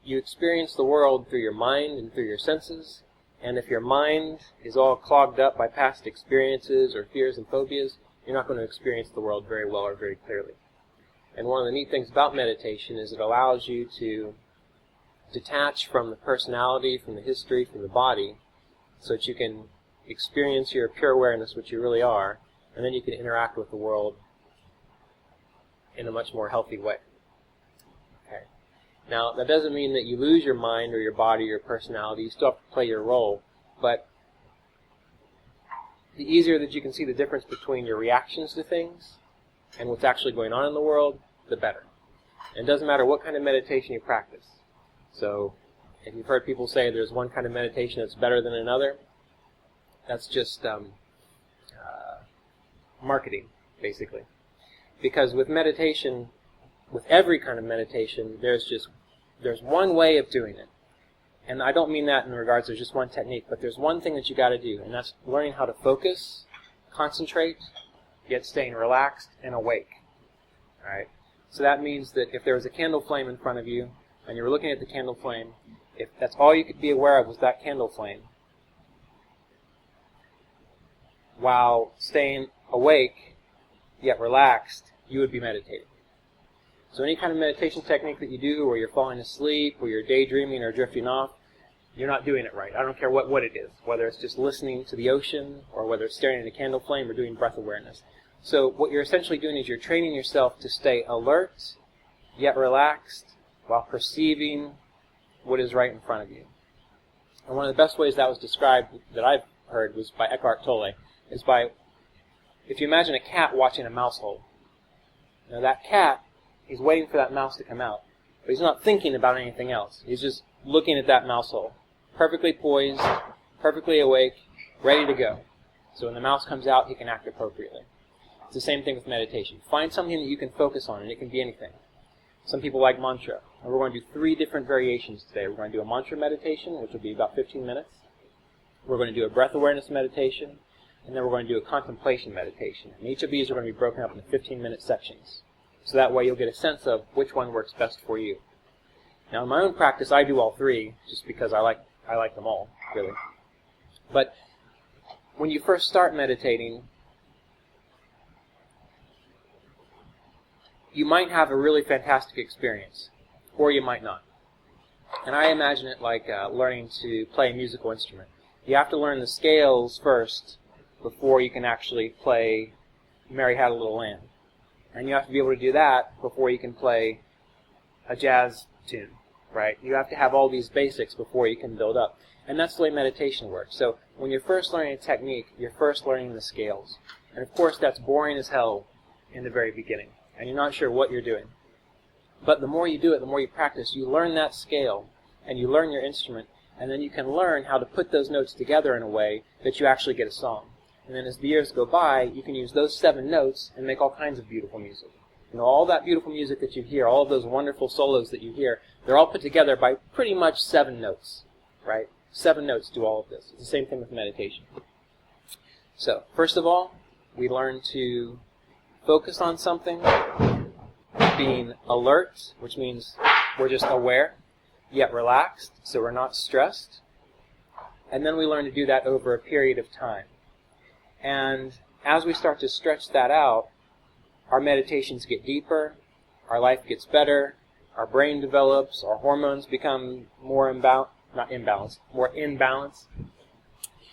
you experience the world through your mind and through your senses, and if your mind is all clogged up by past experiences or fears and phobias, you're not going to experience the world very well or very clearly. And one of the neat things about meditation is it allows you to detach from the personality, from the history, from the body, so that you can experience your pure awareness, which you really are, and then you can interact with the world in a much more healthy way. Okay. Now, that doesn't mean that you lose your mind or your body or your personality. You still have to play your role, but the easier that you can see the difference between your reactions to things and what's actually going on in the world, the better. And it doesn't matter what kind of meditation you practice. So, if you've heard people say there's one kind of meditation that's better than another, that's just marketing, basically. Because with meditation, with every kind of meditation, there's one way of doing it. And I don't mean that in regards to just one technique, but there's one thing that you got to do, and that's learning how to focus, concentrate, yet staying relaxed and awake. All right. So that means that if there was a candle flame in front of you, and you were looking at the candle flame, if that's all you could be aware of was that candle flame, while staying awake, yet relaxed, you would be meditating. So any kind of meditation technique that you do where you're falling asleep, or you're daydreaming or drifting off, you're not doing it right. I don't care what it is, whether it's just listening to the ocean, or whether it's staring at a candle flame or doing breath awareness. So what you're essentially doing is you're training yourself to stay alert, yet relaxed, while perceiving what is right in front of you. And one of the best ways that was described that I've heard was by Eckhart Tolle, is by, if you imagine a cat watching a mouse hole. Now that cat, he's waiting for that mouse to come out, but he's not thinking about anything else. He's just looking at that mouse hole, perfectly poised, perfectly awake, ready to go. So when the mouse comes out, he can act appropriately. It's the same thing with meditation. Find something that you can focus on, and it can be anything. Some people like mantra. And we're going to do 3 different variations today. We're going to do a mantra meditation, which will be about 15 minutes. We're going to do a breath awareness meditation, and then we're going to do a contemplation meditation. And each of these are going to be broken up into 15-minute sections. So that way you'll get a sense of which one works best for you. Now in my own practice, I do all 3, just because I like them all, really. But when you first start meditating, you might have a really fantastic experience, or you might not. And I imagine it like learning to play a musical instrument. You have to learn the scales first before you can actually play Mary Had a Little Lamb. And you have to be able to do that before you can play a jazz tune, right? You have to have all these basics before you can build up. And that's the way meditation works. So when you're first learning a technique, you're first learning the scales. And of course that's boring as hell in the very beginning. And you're not sure what you're doing. But the more you do it, the more you practice, you learn that scale, and you learn your instrument, and then you can learn how to put those notes together in a way that you actually get a song. And then as the years go by, you can use those 7 notes and make all kinds of beautiful music. You know, all that beautiful music that you hear, all of those wonderful solos that you hear, they're all put together by pretty much 7 notes, right? 7 notes do all of this. It's the same thing with meditation. So, first of all, we learn to focus on something, being alert, which means we're just aware, yet relaxed, so we're not stressed. And then we learn to do that over a period of time. And as we start to stretch that out, our meditations get deeper, our life gets better, our brain develops, our hormones become more in balance,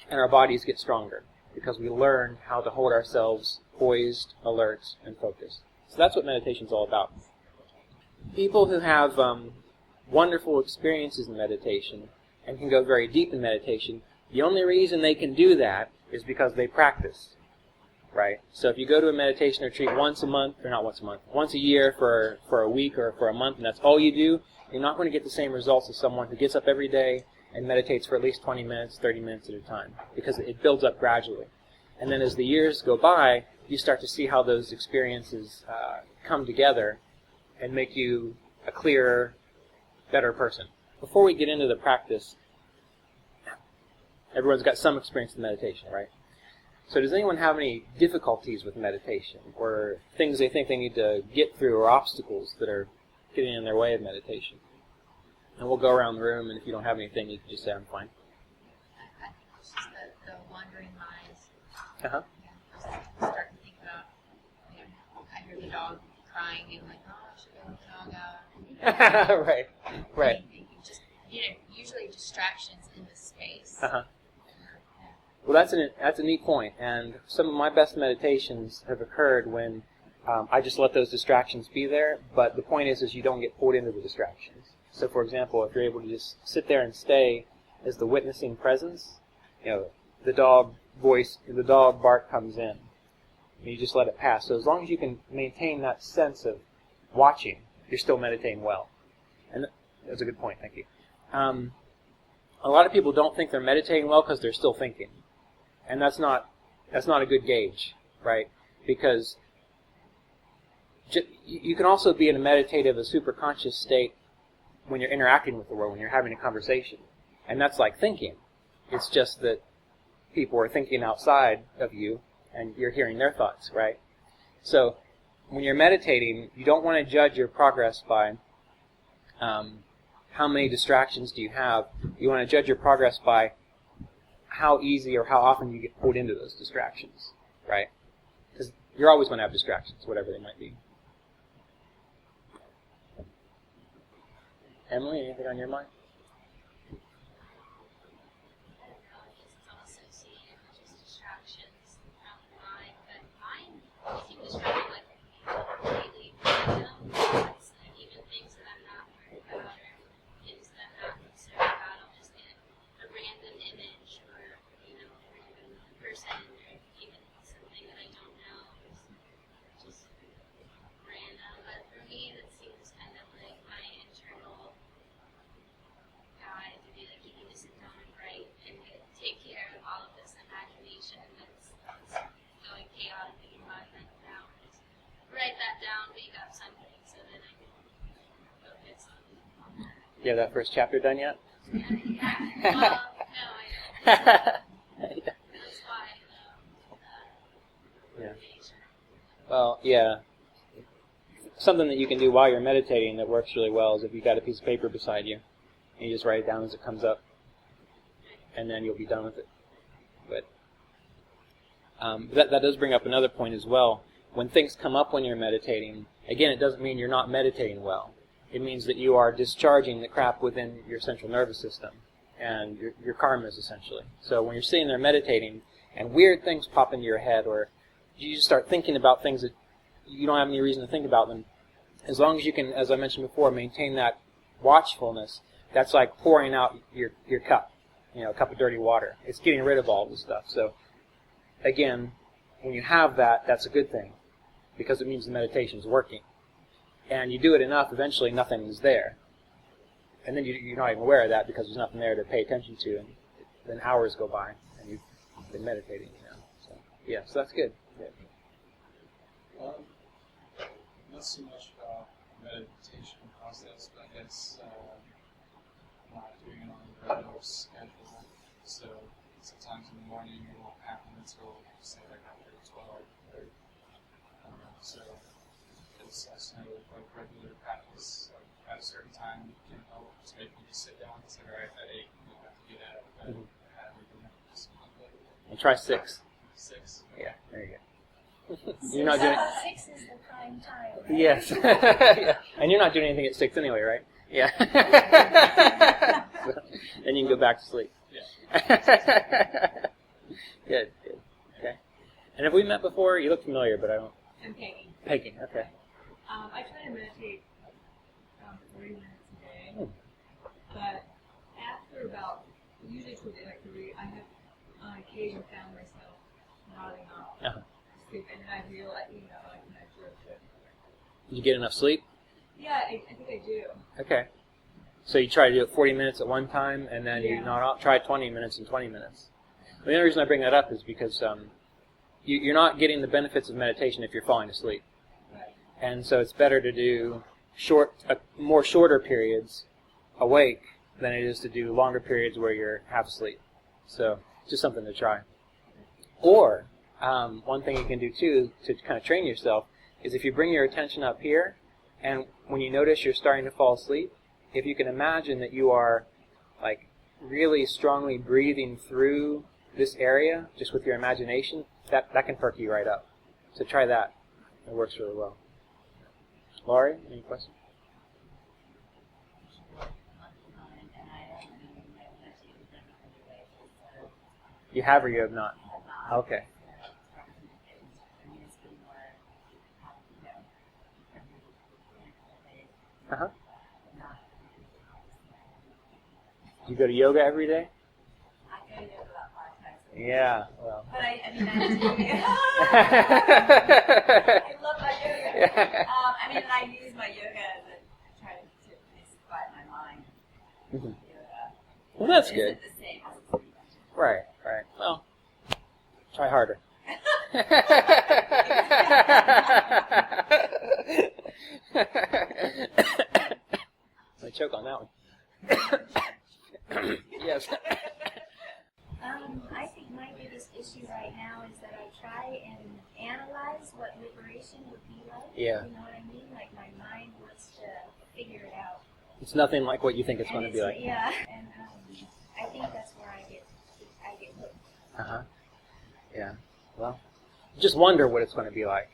and our bodies get stronger because we learn how to hold ourselves poised, alert, and focused. So that's what meditation's all about. People who have wonderful experiences in meditation and can go very deep in meditation, the only reason they can do that is because they practice, right? So if you go to a meditation retreat once a year for a week or for a month, and that's all you do, you're not going to get the same results as someone who gets up every day and meditates for at least 20 minutes, 30 minutes at a time, because it builds up gradually. And then as the years go by, you start to see how those experiences come together and make you a clearer, better person. Before we get into the practice, everyone's got some experience in meditation, right? So does anyone have any difficulties with meditation, or things they think they need to get through, or obstacles that are getting in their way of meditation? And we'll go around the room, and if you don't have anything, you can just say, I'm fine. I think it's just the wandering minds. Uh-huh. Yeah, start to think about, I hear the dog crying, and like, oh, I should go let the dog out. Right. Just, usually distractions in the space. Uh-huh. Well, that's a neat point, and some of my best meditations have occurred when I just let those distractions be there, but the point is you don't get pulled into the distractions. So, for example, if you're able to just sit there and stay as the witnessing presence, the dog bark comes in, and you just let it pass. So as long as you can maintain that sense of watching, you're still meditating well. And that's a good point, thank you. A lot of people don't think they're meditating well because they're still thinking. And that's not a good gauge, right? Because you can also be in a meditative, a superconscious state when you're interacting with the world, when you're having a conversation. And that's like thinking. It's just that people are thinking outside of you, and you're hearing their thoughts, right? So when you're meditating, you don't want to judge your progress by how many distractions do you have. You want to judge your progress by how easy or how often you get pulled into those distractions, right? Because you're always going to have distractions, whatever they might be. Emily, anything on your mind? You have that first chapter done yet? Well, no, I don't. That's why. Yeah. Well, yeah. Something that you can do while you're meditating that works really well is if you've got a piece of paper beside you, and you just write it down as it comes up, and then you'll be done with it. But that does bring up another point as well. When things come up when you're meditating, again, it doesn't mean you're not meditating well. It means that you are discharging the crap within your central nervous system and your karmas, essentially. So when you're sitting there meditating and weird things pop into your head, or you just start thinking about things that you don't have any reason to think about them, as long as you can, as I mentioned before, maintain that watchfulness, that's like pouring out your cup, a cup of dirty water. It's getting rid of all this stuff. So again, when you have that, that's a good thing because it means the meditation is working. And you do it enough, eventually nothing is there. And then you're not even aware of that because there's nothing there to pay attention to, and then hours go by, and you've been meditating. So that's good. Not so much about meditation process, but I guess not doing it on a regular schedule. So sometimes in the morning it won't happen until, say, like after 12. So it's also like regular practice at a certain time can help to make me just sit down and say, all right, at 8, you have to get out of bed. And try 6. 6. Yeah, there you go. You're not doing 6 is the prime time, right? Yes. Yeah. And you're not doing anything at 6 anyway, right? Yeah. So, then you can go back to sleep. Yeah. Good. Okay. And have we met before? You look familiar, but I don't. I'm Peggy. Peggy, okay. I try to meditate 40 minutes a day, but after about, usually towards the end of activity, I have on occasion found myself nodding off, sleep, and then I realize, like when I drift it. Did you get enough sleep? Yeah, I think I do. Okay. So you try to do it 40 minutes at one time, and then you nod off. Try 20 minutes and 20 minutes. The only reason I bring that up is because you're not getting the benefits of meditation if you're falling asleep. Right. And so it's better to do more shorter periods awake than it is to do longer periods where you're half asleep. So just something to try. Or one thing you can do too to kind of train yourself is if you bring your attention up here, and when you notice you're starting to fall asleep, if you can imagine that you are like really strongly breathing through this area just with your imagination, that can perk you right up. So try that. It works really well. Laurie, any questions? You have or you have not? Okay. Uh-huh. Do you go to yoga every day? I go to yoga about 5 times a week. Yeah, well. But I mean, I do. I love my yoga. Yeah. I mean, and I use my yoga as a try to quiet my mind. Mhm. Yoga. Well, that's Isn't good. the same as Right. Well, try harder. I choke on that one. Yes. I think my biggest issue right now is that I try and analyze what liberation would be like. Yeah. You know what I mean? Like my mind wants to figure it out. It's nothing like what you think it's And going to be like. Yeah. And I think that's where I get hooked. Uh-huh. Yeah. Well, just wonder what it's going to be like.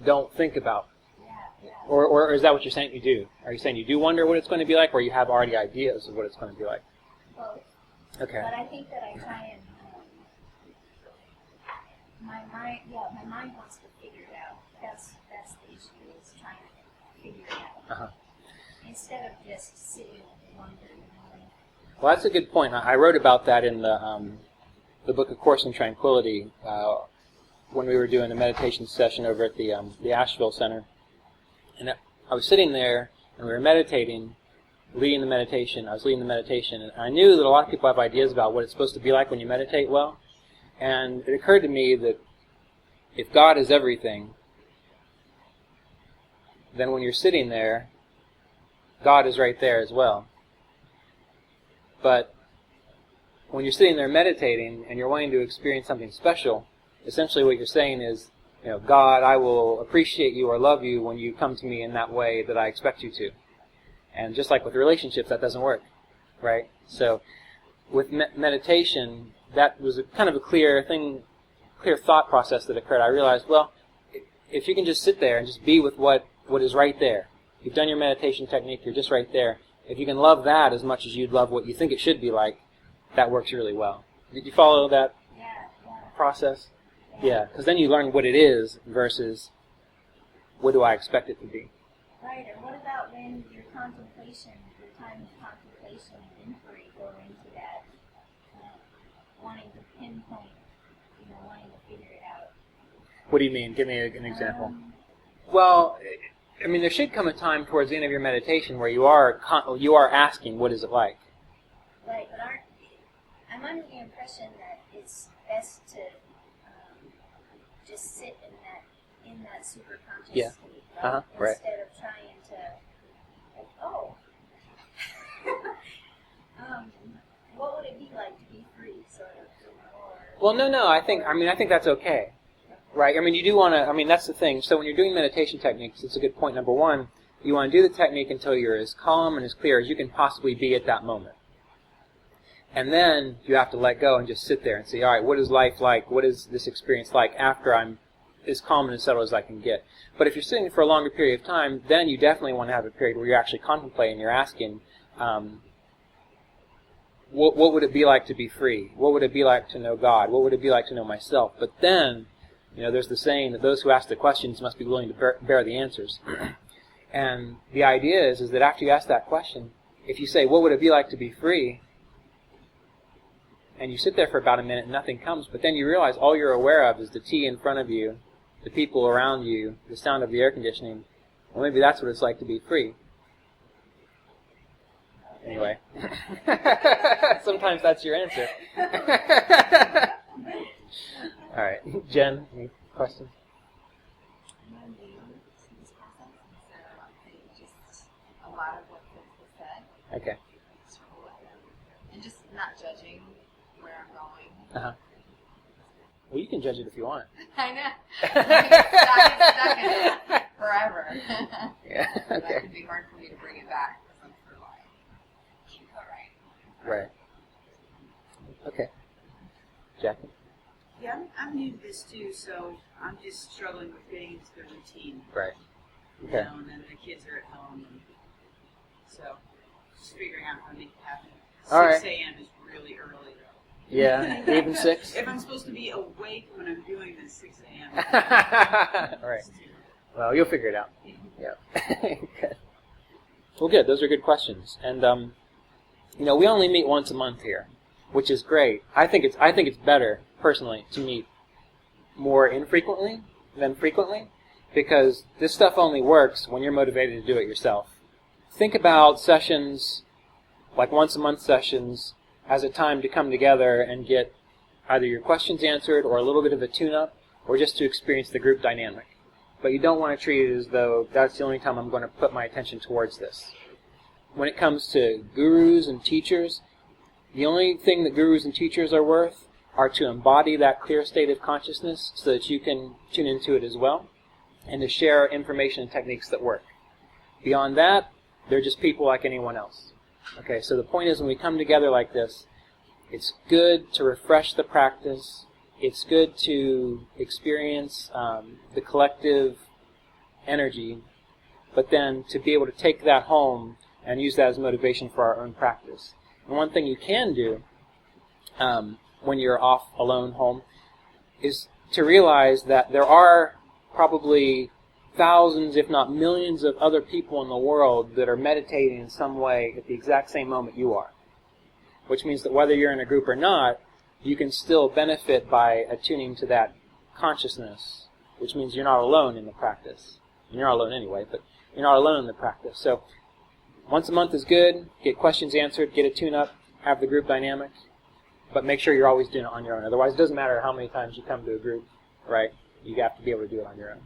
Don't think about. Yeah. Or is that what you're saying you do? Are you saying you do wonder what it's going to be like, or you have already ideas of what it's going to be like? Both. Okay. But I think that I try and my mind wants to figure it out. That's the issue, is trying to figure it out. Uh-huh. Instead of just sitting and wondering. Well, that's a good point. I wrote about that in the book, A Course in Tranquility, when we were doing a meditation session over at the Asheville Center. And I was sitting there, and we were meditating, leading the meditation. I was leading the meditation, and I knew that a lot of people have ideas about what it's supposed to be like when you meditate well. And it occurred to me that if God is everything, then when you're sitting there, God is right there as well. But when you're sitting there meditating and you're wanting to experience something special, essentially what you're saying is, God, I will appreciate you or love you when you come to me in that way that I expect you to. And just like with relationships, that doesn't work, right? So with meditation, that was kind of a clear thought process that occurred. I realized, well, if you can just sit there and just be with what is right there. You've done your meditation technique, you're just right there. If you can love that as much as you'd love what you think it should be like, that works really well. Did you follow that process? Yeah, because then you learn what it is versus what do I expect it to be. Right, and what about when your time of contemplation and inquiry go into that, wanting to pinpoint, wanting to figure it out? What do you mean? Give me an example. Well, I mean, there should come a time towards the end of your meditation where you are asking, what is it like? Right, but I'm under the impression that it's best to just sit in that super conscious Yeah. state, Right? Instead of trying to, what would it be like to be free, sort of? Well, no. I think that's okay, right? I mean, you do want to. That's the thing. So when you're doing meditation techniques, it's a good point. Number one, you want to do the technique until you're as calm and as clear as you can possibly be at that moment. And then you have to let go and just sit there and say, all right, what is life like? What is this experience like after I'm as calm and as settled as I can get? But if you're sitting for a longer period of time, then you definitely want to have a period where you're actually contemplating, you're asking, what would it be like to be free? What would it be like to know God? What would it be like to know myself? But then, there's the saying that those who ask the questions must be willing to bear the answers. And the idea is that after you ask that question, if you say, what would it be like to be free? And you sit there for about a minute and nothing comes, but then you realize all you're aware of is the tea in front of you, the people around you, the sound of the air conditioning. Well, maybe that's what it's like to be free. Anyway. Sometimes that's your answer. All right. Jen, any questions? Just a lot of what was said. Okay. And just not judging where I'm going. Uh-huh. Well, you can judge it if you want. I know. Stuck in it forever. Yeah, That okay. could be hard for me to bring it back because I'm for life. Right. Okay. Jackie? Yeah, I'm new to this too, so I'm just struggling with getting into the routine. Right. You Okay. know, and then the kids are at home, and so just figuring out how to make it happen. All right. 6 a.m. is really early, though. Yeah, even 6? If I'm supposed to be awake when I'm doing this, 6 a.m. All right. Well, you'll figure it out. Yeah. Good. Well, good. Those are good questions. And, we only meet once a month here, which is great. I think it's better, personally, to meet more infrequently than frequently, because this stuff only works when you're motivated to do it yourself. Think about sessions, like once-a-month sessions, as a time to come together and get either your questions answered or a little bit of a tune-up, or just to experience the group dynamic. But you don't want to treat it as though that's the only time I'm going to put my attention towards this. When it comes to gurus and teachers, the only thing that gurus and teachers are worth are to embody that clear state of consciousness so that you can tune into it as well, and to share information and techniques that work. Beyond that, they're just people like anyone else. Okay, so the point is, when we come together like this, it's good to refresh the practice. It's good to experience the collective energy, but then to be able to take that home and use that as motivation for our own practice. And one thing you can do when you're off alone home is to realize that there are probably thousands, if not millions, of other people in the world that are meditating in some way at the exact same moment you are. Which means that whether you're in a group or not, you can still benefit by attuning to that consciousness, which means you're not alone in the practice. You're not alone anyway, but you're not alone in the practice. So once a month is good. Get questions answered, get a tune-up, have the group dynamic, but make sure you're always doing it on your own. Otherwise, it doesn't matter how many times you come to a group, right? You have to be able to do it on your own.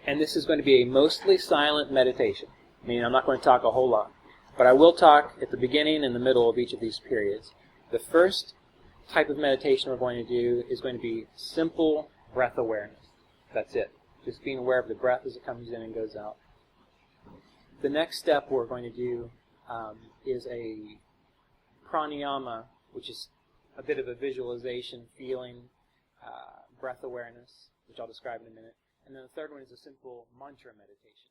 And this is going to be a mostly silent meditation. I mean, I'm not going to talk a whole lot. But I will talk at the beginning and the middle of each of these periods. The first type of meditation we're going to do is going to be simple breath awareness. That's it. Just being aware of the breath as it comes in and goes out. The next step we're going to do is a pranayama, which is a bit of a visualization, feeling, breath awareness, which I'll describe in a minute. And then the third one is a simple mantra meditation.